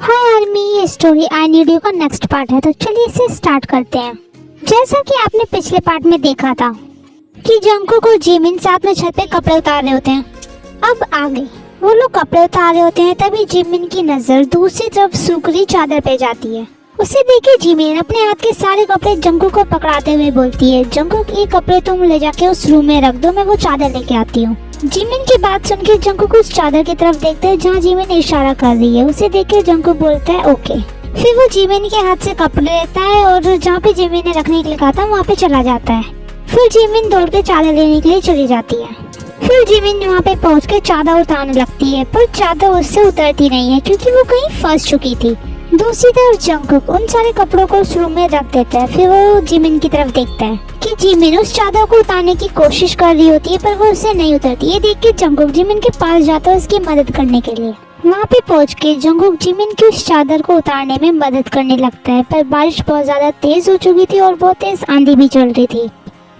हाय army, ये story I need you का next part है, तो चलिए इसे स्टार्ट करते हैं। जैसा कि आपने पिछले पार्ट में देखा था कि जंकुक और जिमिन साथ में छत पे कपड़े उतार रहे होते हैं। अब आगे वो लोग कपड़े उतार रहे होते हैं, तभी जिमिन की नजर दूसरी तरफ सूख रही चादर पे जाती है। उसे देखे जिमिन अपने हाथ के सारे कपड़े जंकुक को पकड़ाते हुए बोलती है, जंकुक ये कपड़े तुम ले जाके उस रूम में रख दो, मैं वो चादर लेके आती हूँ। जिमिन की बात सुन के जंकुक उस चादर की तरफ देखता है जहाँ जिमिन इशारा कर रही है। उसे देख के जंकुक बोलता है ओके। फिर वो जिमिन के हाथ से कपड़े लेता है और जहाँ पे जिमिन ने रखने के लिए कहा था वहाँ पे चला जाता है। फिर जिमिन दौड़ के चादर लेने के लिए चली जाती है। फिर जिमिन वहाँ पे पहुँच के चादर उतारने लगती है, पर चादर उससे उतरती नहीं है क्योंकि वो कहीं फंस चुकी थी। दूसरी तरफ जंकुक उन सारे कपड़ों को उस रूम में रख देता है। फिर वो जिमिन की तरफ देखता है कि जिमिन उस चादर को उतारने की कोशिश कर रही होती है, पर वो उससे नहीं उतरती। ये देख के जंकुक जिमिन के पास जाता है उसकी मदद करने के लिए। वहाँ पे पहुँच के जंकुक जिमिन की उस चादर को उतारने में मदद करने लगता है, पर बारिश बहुत ज्यादा तेज हो चुकी थी और बहुत तेज आंधी भी चल रही थी,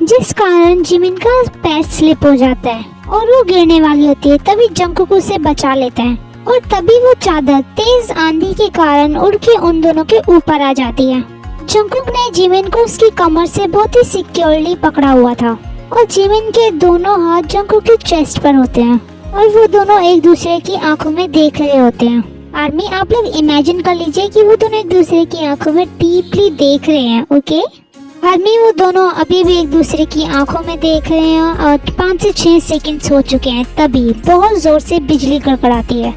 जिस कारण जिमिन का पैर स्लिप हो जाता है और वो गिरने वाली होती है। तभी जंकुक उसे बचा लेता है और तभी वो चादर तेज आंधी के कारण उड़ के उन दोनों के ऊपर आ जाती है। जंकुक ने जिमिन को उसकी कमर से बहुत ही सिक्योरली पकड़ा हुआ था और जिमिन के दोनों हाथ जंकुक के चेस्ट पर होते हैं और वो दोनों एक दूसरे की आंखों में देख रहे होते हैं। आर्मी, आप लोग इमेजिन कर लीजिए कि वो दोनों एक दूसरे की आंखों में डीपली देख रहे हैं। ओके आर्मी, वो दोनों अभी भी एक दूसरे की आंखों में देख रहे हैं और 5 से 6 सेकंड्स हो चुके हैं। तभी बहुत जोर से बिजली कड़कड़ाती है।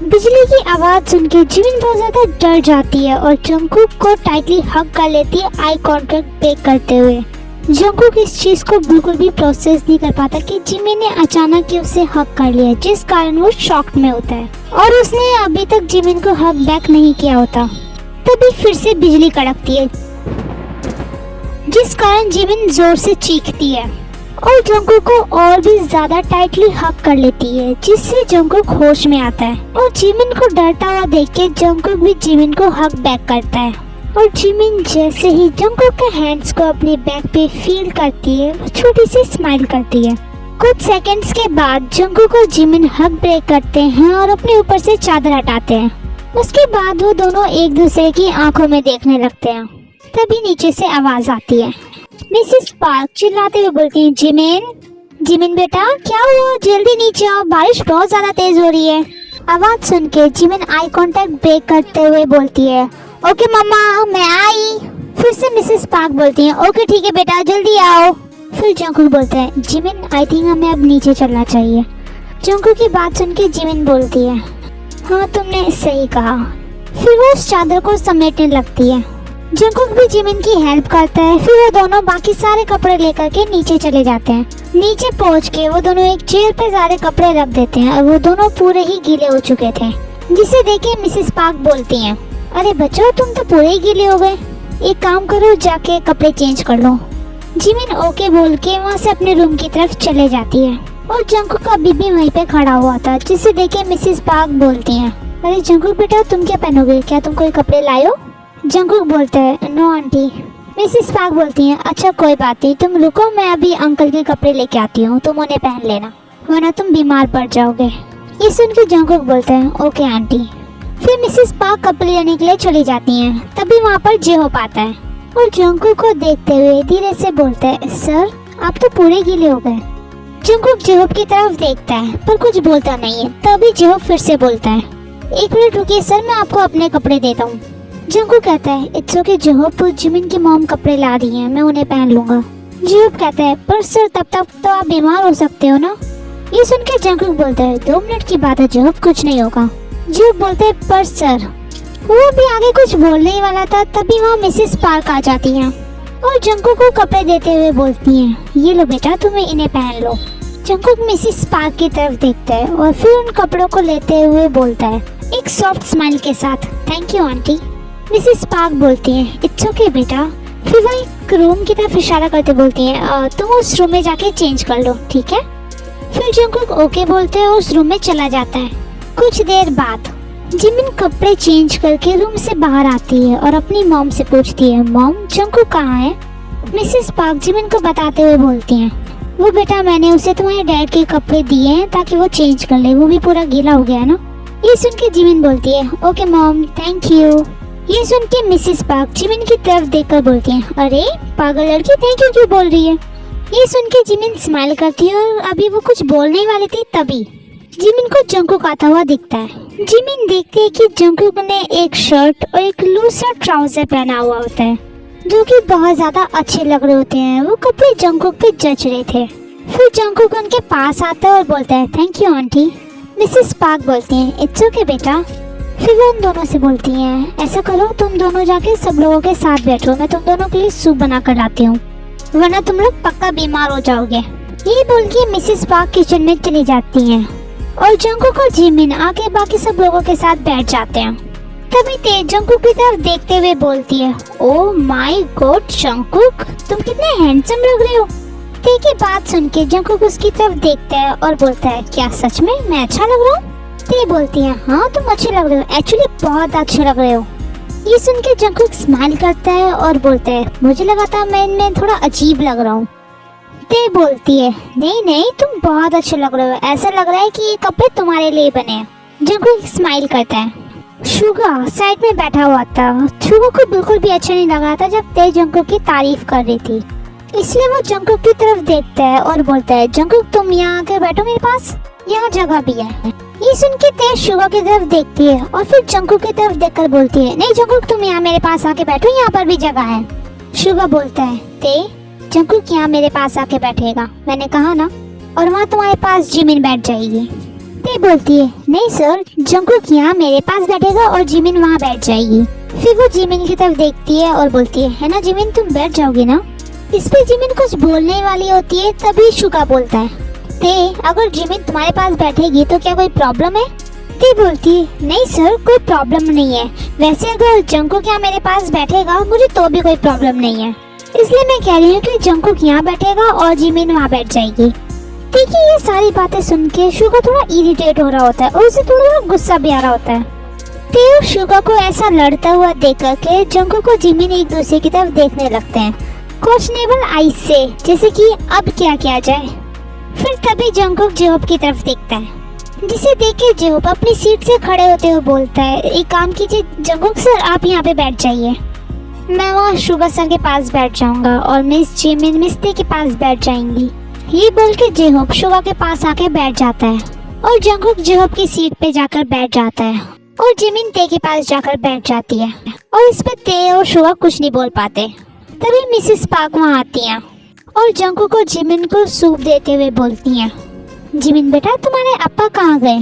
बिजली की आवाज सुन के जिमिन बहुत ज्यादा डर जाती है और जंकुक को टाइटली हग कर लेती है, आई कांटेक्ट ब्रेक करते हुए। जंकुक इस चीज को बिल्कुल भी प्रोसेस नहीं कर पाता कि जिमिन ने अचानक ही उसे हग कर लिया, जिस कारण वो शॉक में होता है और उसने अभी तक जिमिन को हग बैक नहीं किया होता। तभी फिर से बिजली कड़कती है, जिस कारण जिमिन जोर से चीखती है और जंकुक को और भी ज्यादा टाइटली हग कर लेती है, जिससे जंकुक होश में आता है और जिमिन को डरता हुआ देख के जंकुक भी जिमिन को हग बैक करता है। और जिमिन जैसे ही जंकुक के हैंड्स को अपने बैक पे फील करती है, वो छोटी सी स्माइल करती है। कुछ सेकंड्स के बाद जंकुक और जिमिन हग ब्रेक करते हैं और अपने ऊपर से चादर हटाते हैं। उसके बाद वो दोनों एक दूसरे की आंखों में देखने लगते हैं। तभी नीचे से आवाज आती है। मिसेस पार्क चिल्लाते हुए बोलती है, जिमिन जिमिन बेटा क्या हुआ, जल्दी नीचे आओ, बारिश बहुत ज्यादा तेज हो रही है। आवाज सुन के जिमिन आई कांटेक्ट ब्रेक करते हुए बोलती है, ओके मम्मा मैं आई। फिर से मिसेस पार्क बोलती है, ओके ठीक है बेटा जल्दी आओ। फिर जंकुक बोलता है, जिमिन आई थिंक हमें अब नीचे चलना चाहिए। जंकुक की बात सुन के जिमिन बोलती है, हाँ तुमने सही कहा। फिर वो उस चादर को समेटने लगती है। जंकुक भी जिमिन की हेल्प करता है। फिर वो दोनों बाकी सारे कपड़े लेकर के नीचे चले जाते हैं। नीचे पहुंच के वो दोनों एक चेयर पे सारे कपड़े रख देते हैं और वो दोनों पूरे ही गीले हो चुके थे, जिसे देखे मिसेस पार्क बोलती हैं, अरे बच्चों तुम तो पूरे ही गीले हो गए, एक काम करो जाके कपड़े चेंज कर लो। जिमिन ओके बोल के वहाँ से अपने रूम की तरफ चले जाती है और जंकुक अभी भी वहीं पे खड़ा हुआ था, जिसे देखे मिसेस पार्क बोलती हैं, अरे जंकुक बेटा तुम क्या पहनोगे, क्या तुम कोई कपड़े लाए हो? जंकुक बोलता है, नो आंटी। मिसेस पार्क बोलती हैं, अच्छा कोई बात नहीं, तुम रुको मैं अभी अंकल के कपड़े लेके आती हूँ, तुम उन्हें पहन लेना वरना तुम बीमार पड़ जाओगे। ये सुन के जंकुक बोलता है, ओके आंटी। फिर मिसेस पार्क कपड़े लेने के लिए चली जाती हैं। तभी वहाँ पर जेहोप आता है और जंकुक को देखते हुए धीरे से बोलता है, सर आप तो पूरे गीले हो गए। जंकुक जेहोप की तरफ देखता है पर कुछ बोलता नहीं है। तभी जेहोप फिर से बोलता है, एक मिनट रुकिए सर मैं आपको अपने कपड़े देता हूँ। जंकुक कहता है, इट्स ओके जेहोप, जिमिन की मॉम कपड़े ला रही हैं, मैं उन्हें पहन लूंगा। जेहोप कहता है, पर सर तब तक तो आप बीमार हो सकते हो ना। ये सुन के जंकुक बोलता है, 2 मिनट की बात है जेहोप, कुछ नहीं होगा। जेहोप बोलते है, पर सर। वो भी आगे कुछ बोलने ही वाला था, तभी वहाँ मिसेस पार्क आ जाती हैं और जंकुक को कपड़े देते हुए बोलती हैं, ये लो बेटा तुम्हें इन्हें पहन लो। जंकुक मिसेस पार्क की तरफ देखता है और फिर उन कपड़ों को लेते हुए बोलता है, एक सॉफ्ट स्माइल के साथ, thank you aunty. Mrs park बोलती है, इट्स ओके बेटा। फिर वो एक रूम की तरफ इशारा करते बोलती है, तुम उस रूम में जाके चेंज कर लो ठीक है। फिर जंकुक ओके बोलते हैं और उस रूम में चला जाता है। कुछ देर बाद जिमिन कपड़े चेंज करके रूम से बाहर आती है और अपनी मॉम से पूछती है, मॉम जंकुक कहाँ है? मिसेस पार्क जिमिन को बताते हुए बोलती हैं, वो बेटा मैंने उसे तुम्हारे डैड के कपड़े दिए हैं ताकि वो चेंज कर ले, वो भी पूरा गीला हो गया है ना। ये सुन के जिमिन बोलती है ओके मॉम थैंक यू। ये सुन के मिसेस पार्क जिमिन की तरफ देखकर बोलती है अरे पागल लड़की थैंक यू क्यों बोल रही है। ये सुन के जिमिन स्माइल करती है और अभी वो कुछ बोलने वाली थी तभी जिमिन को जंगकुक आता हुआ दिखता है। जिमिन देखते है कि जंगकुक ने एक शर्ट और एक लूज सा ट्राउजर पहना हुआ होता है जो कि बहुत ज्यादा अच्छे लग रहे होते हैं। वो कपड़े जंगकुक पे जच रहे थे। फिर जंगकुक उनके पास आता है और बोलता है thank you aunty. Mrs park बोलती हैं इट्स ओके बेटा। फिर वो उन दोनों से बोलती हैं ऐसा करो तुम दोनों जाके सब लोगों के साथ बैठो, मैं तुम दोनों के लिए सूप बना कर लाती हूँ वरना तुम लोग पक्का बीमार हो जाओगे। ये बोल के मिसेस पार्क किचन में चली जाती हैं और जंगकुक और जिमिन आके बाकी सब लोगों के साथ बैठ जाते हैं। तभी तेज जंगकुक की तरफ देखते हुए बोलती है ओह माय गॉड जंगकुक तुम कितने हैंडसम लग रहे हो। ते की बात सुन के जंगकुक उसकी तरफ देखता है और बोलता है क्या सच में मैं अच्छा लग रहा हूँ। ते बोलती है हाँ तुम अच्छे लग रहे हो, एक्चुअली बहुत अच्छे लग रहे हो। ये सुन के जंगकुक स्माइल करता है और बोलता है मुझे लगा था मैं इनमें थोड़ा अजीब लग रहा हूँ। ते बोलती है नहीं नहीं तुम बहुत अच्छे लग रहे हो, ऐसा लग रहा है कि ये कपड़े तुम्हारे लिए बने हैं। जंगकुक स्माइल करता है। शुगा साइड में बैठा हुआ था। शुगा को बिल्कुल भी अच्छा नहीं लग रहा था जब ते जंगकुक की तारीफ कर रही थी, इसलिए वो जंगकुक की तरफ देखता है और बोलता है जंगकुक तुम यहाँ आके बैठो मेरे पास, यहाँ जगह भी है। ये सुन के ते शुगा की तरफ देखती है और फिर जंगकुक की तरफ देखकर बोलती है नहीं जंगकुक तुम यहाँ मेरे पास आके बैठो, यहाँ पर भी जगह है। शुगा बोलता है ते जंगकुक यहाँ मेरे पास आके बैठेगा मैंने कहा ना, और वहाँ तुम्हारे पास जिमिन बैठ जाएगी। ते बोलती है नहीं सर जंगकुक यहाँ मेरे पास बैठेगा और जिमिन वहाँ बैठ जाएगी। फिर वो जिमिन की तरफ देखती है और बोलती है ना जिमिन तुम बैठ जाओगी ना। इस पे जिमिन कुछ बोलने वाली होती है तभी शुगा बोलता है ते अगर जिमिन तुम्हारे पास बैठेगी तो क्या कोई प्रॉब्लम है। ते बोलती है नहीं सर कोई प्रॉब्लम नहीं है, वैसे अगर जंगकुक यहाँ मेरे पास बैठेगा मुझे तो भी कोई प्रॉब्लम नहीं है, इसलिए मैं कह रही हूँ कि जंगकुक यहाँ बैठेगा और जिमिन वहाँ बैठ जाएगी। देखिए ये सारी बातें सुन के शुगा थोड़ा इरिटेट हो रहा होता है और उसे थोड़ा गुस्सा भी आ रहा होता है। ते और शुगा को ऐसा लड़ता हुआ देख करके जंगकुक और जिमिन एक दूसरे की तरफ देखने लगते हैं क्वेश्चनेबल आईज से, जैसे कि अब क्या किया जाए। फिर तभी जंगकुक जेहोप की तरफ देखता है जिसे देख के जेहोप अपनी सीट से खड़े होते हुए बोलता है एक काम कीजिए जंगकुक सर आप यहाँ पे बैठ जाइए, मैं वहाँ शुगा सर के पास बैठ जाऊंगा और मिस जिमिन मिस ते के पास बैठ जाएंगी। ये बोल के जेहोप शुगा के पास आके बैठ जाता है और जंगकुक जेहोप की सीट पे जाकर बैठ जाता है और जिमिन ते के पास जाकर बैठ जाती है और इस पे ते और शुगा कुछ नहीं बोल पाते। तभी मिसेस पार्क वहाँ आती हैं और जंगकुक और जिमिन को सूप देते हुए बोलती हैं जिमिन बेटा तुम्हारे अप्पा कहाँ गए।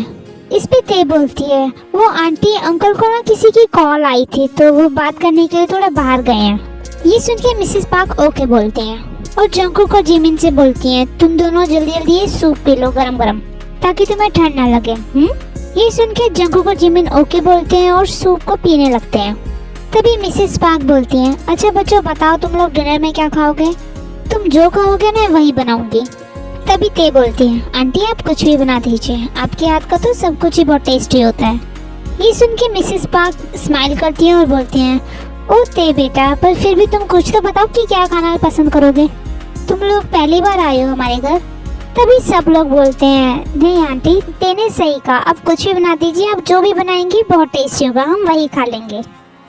इस पे ते बोलती है वो आंटी अंकल को ना किसी की कॉल आई थी तो वो बात करने के लिए थोड़ा बाहर गए हैं। ये सुन के मिसेस पार्क ओके बोलते हैं और जंगकुक और जिमिन से बोलती हैं तुम दोनों जल्दी जल्दी ये सूप पी लो गरम गरम ताकि तुम्हें ठंड ना लगे। ये सुन के जंगकुक और जिमिन ओके बोलते हैं और सूप को पीने लगते हैं। तभी मिसेस पार्क बोलती हैं अच्छा बच्चों बताओ तुम लोग डिनर में क्या खाओगे, तुम जो कहोगे मैं वही बनाऊंगी। तभी ते बोलती है आंटी आप कुछ भी बना दीजिए, आपके हाथ का तो सब कुछ ही बहुत टेस्टी होता है। ये सुन के मिसेस पार्क स्माइल करती हैं और बोलती हैं ओ ते बेटा पर फिर भी तुम कुछ तो बताओ कि क्या खाना पसंद करोगे, तुम लोग पहली बार आए हो हमारे घर। तभी सब लोग बोलते हैं नहीं आंटी ते ने सही कहा, आप कुछ भी बना दीजिए, आप जो भी बनाएंगी बहुत टेस्टी होगा, हम वही खा लेंगे।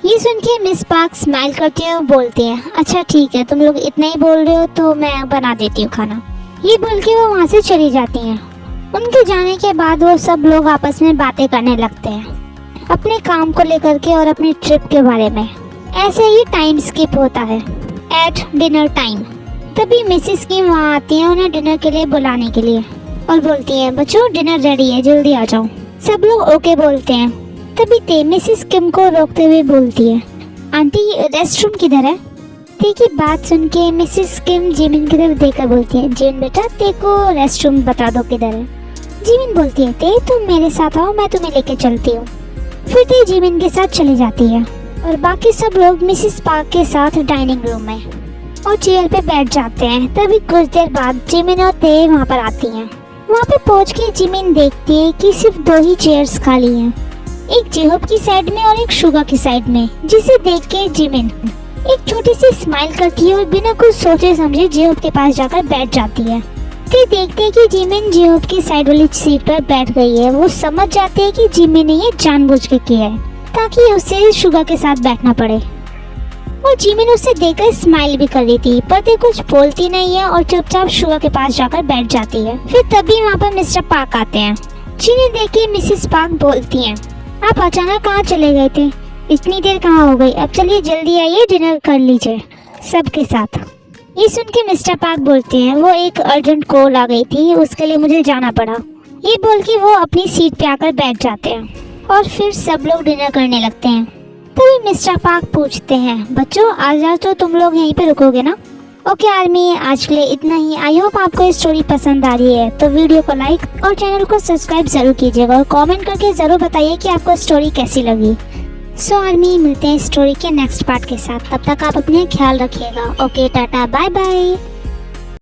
ये सुन के मिस पार्क स्माइल करती है और बोलती है अच्छा ठीक है तुम लोग इतना ही बोल रहे हो तो मैं बना देती हूँ खाना। ये बोल के वो वहाँ से चली जाती हैं। उनके जाने के बाद वो सब लोग आपस में बातें करने लगते हैं अपने काम को लेकर के और अपनी ट्रिप के बारे में। ऐसे ही टाइम स्किप होता है एट डिनर टाइम। तभी मिसेस किम वहाँ आती है उन्हें डिनर के लिए बुलाने के लिए और बोलती है बच्चों डिनर रेडी है जल्दी आ जाओ। सब लोग ओके बोलते हैं। तभी ते मिसेस किम को रोकते हुए बोलती है आंटी रेस्टरूम किधर है। ते की बात सुन के मिसेस किम जिमिन की तरफ देखकर बोलती है जिमिन बेटा ते को रेस्टरूम बता दो किधर है। जिमिन बोलती है ते तुम मेरे साथ आओ मैं तुम्हें लेके चलती हूँ। फिर ते जिमिन के साथ चली जाती है और बाकी सब लोग मिसेस पार्क के साथ डाइनिंग रूम में और चेयर पे बैठ जाते हैं। तभी कुछ देर बाद जिमिन और ते वहाँ पर आती हैं। वहाँ पे पहुँच के जिमिन देखती है कि सिर्फ 2 ही चेयर्स खाली हैं, एक जेहोप की साइड में और एक शुगा की साइड में। जिसे देख के जिमिन एक छोटी सी स्माइल करती है और बिना कुछ सोचे समझे जेहोप के पास जाकर बैठ जाती है। फिर देखते हैं कि जिमिन जेहोब की साइड वाली सीट पर बैठ गई है। वो समझ जाते हैं कि जिमिन ने ये जानबूझ के किया है ताकि उसे शुगा के साथ बैठना पड़े। और जिमिन उसे देखकर स्माइल भी कर रही थी, पर वो कुछ बोलती नहीं है और चुपचाप शुगा के पास जाकर बैठ जाती है। फिर तभी वहाँ पर मिस्टर पार्क आते हैं, जिन्हें देख के मिसेस पार्क बोलती हैं, आप अचानक कहाँ चले गए थे? इतनी देर कहाँ हो गई? अब चलिए जल्दी आइए, डिनर कर लीजिए सबके साथ। ये सुन के मिस्टर पार्क बोलते हैं, वो एक अर्जेंट कॉल आ गई थी, उसके लिए मुझे जाना पड़ा। ये बोल के वो अपनी सीट पे आकर बैठ जाते हैं और फिर सब लोग डिनर करने लगते हैं। तभी मिस्टर पार्क पूछते हैं, बच्चों आज तो तुम लोग यहीं पे रुकोगे ना? ओके आर्मी, आज के लिए इतना ही। आई होप आपको ये स्टोरी पसंद आ रही है, तो वीडियो को लाइक और चैनल को सब्सक्राइब जरूर कीजिएगा और कमेंट करके ज़रूर बताइए कि आपको स्टोरी कैसी लगी। सो आर्मी, मिलते हैं स्टोरी के नेक्स्ट पार्ट के साथ। तब तक आप अपने ख्याल रखिएगा। Okay, tata, bye bye.